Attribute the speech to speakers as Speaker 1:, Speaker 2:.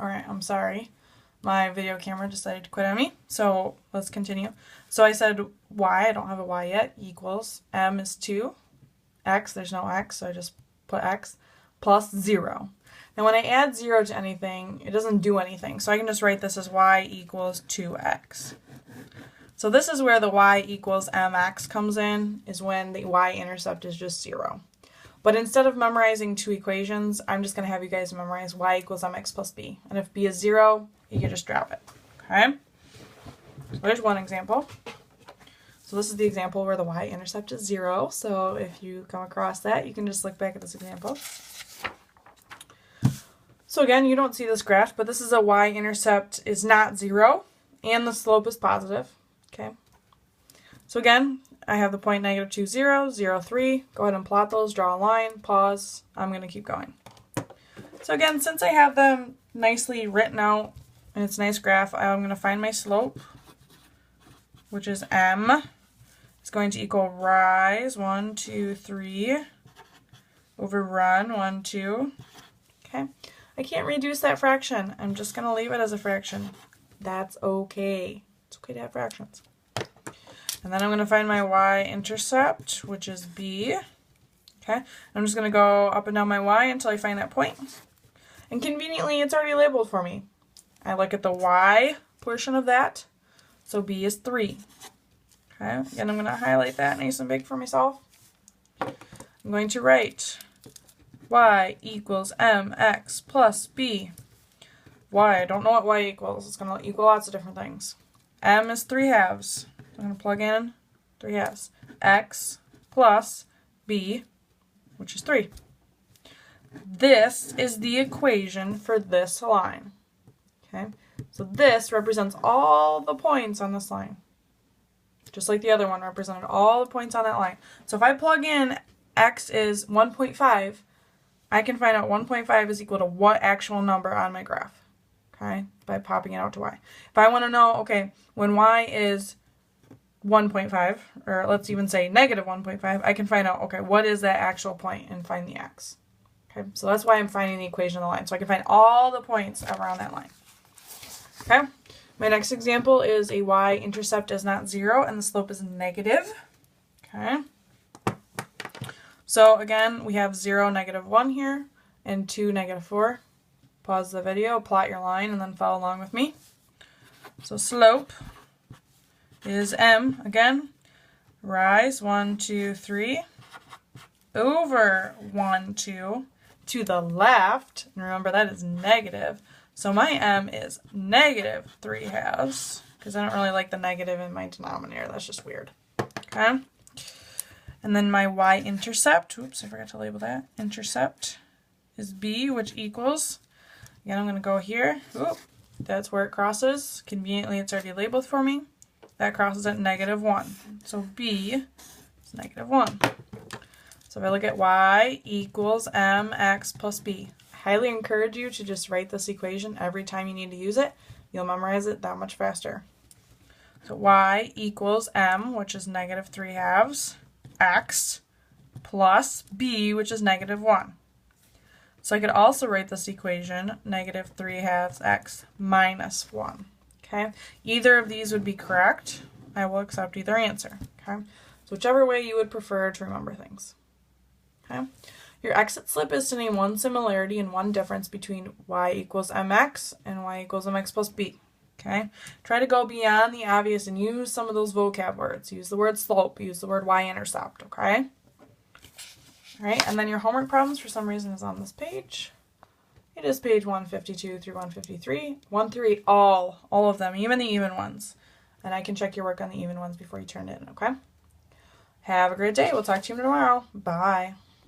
Speaker 1: Alright, I'm sorry. My video camera decided to quit on me. So let's continue. So I said y, I don't have a y yet, equals m is 2, x, there's no x, so I just put x, plus 0. Now when I add 0 to anything, it doesn't do anything. So I can just write this as y equals 2x. So this is where the y equals mx comes in, is when the y-intercept is just 0. But instead of memorizing two equations, I'm just going to have you guys memorize y equals mx plus b. And if b is 0, you can just drop it. Okay? So there's one example. So this is the example where the y-intercept is 0. So if you come across that, you can just look back at this example. So again, you don't see this graph, but this is a y-intercept is not 0, and the slope is positive. Okay? So again, I have the point -2, 0, 0, 3. Go ahead and plot those, draw a line, pause. I'm going to keep going. So again, since I have them nicely written out, and it's a nice graph, I'm going to find my slope, which is m. It's going to equal rise, 1, 2, 3, over run, 1, 2. Okay. I can't reduce that fraction. I'm just going to leave it as a fraction. That's okay. It's okay to have fractions. And then I'm going to find my y-intercept, which is b. Okay, I'm just going to go up and down my y until I find that point. And conveniently, it's already labeled for me. I look at the y portion of that, so b is 3. Okay, again, I'm going to highlight that nice and big for myself. I'm going to write y equals mx plus b. Y, I don't know what y equals. It's going to equal lots of different things. M is 3/2. I'm going to plug in 3/2. X plus b, which is 3. This is the equation for this line. Okay, so this represents all the points on this line. Just like the other one represented all the points on that line. So if I plug in x is 1.5, I can find out 1.5 is equal to what actual number on my graph. Okay, by popping it out to y. If I want to know, okay, when y is 1.5, or let's even say negative 1.5, I can find out, okay, what is that actual point and find the x. Okay, so that's why I'm finding the equation of the line. So I can find all the points around that line. Okay, my next example is a y-intercept is not 0 and the slope is negative. Okay, so again, we have 0, -1 here, and 2, -4. Pause the video, plot your line, and then follow along with me. So slope is m, again, rise, 1, 2, 3, over 1, 2, to the left, and remember that is negative, so my m is -3/2, because I don't really like the negative in my denominator, that's just weird. Okay, and then my y-intercept, oops, I forgot to label that, intercept is b, which equals, again, I'm going to go here, oop, that's where it crosses, conveniently it's already labeled for me. That crosses at -1. So b is -1. So if I look at y equals mx plus b, I highly encourage you to just write this equation every time you need to use it. You'll memorize it that much faster. So y equals m, which is -3/2, x, plus b, which is -1. So I could also write this equation, -3/2 x minus 1. Okay, either of these would be correct. I will accept either answer. Okay, so whichever way you would prefer to remember things. Okay, your exit slip is to name one similarity and one difference between y equals mx and y equals mx plus b. Okay, try to go beyond the obvious and use some of those vocab words. Use the word slope, use the word y-intercept, okay? All right, and then your homework problems for some reason is on this page. It is page 152 through 153. 1 through 8, all of them, even the even ones. And I can check your work on the even ones before you turn it in, okay? Have a great day. We'll talk to you tomorrow. Bye.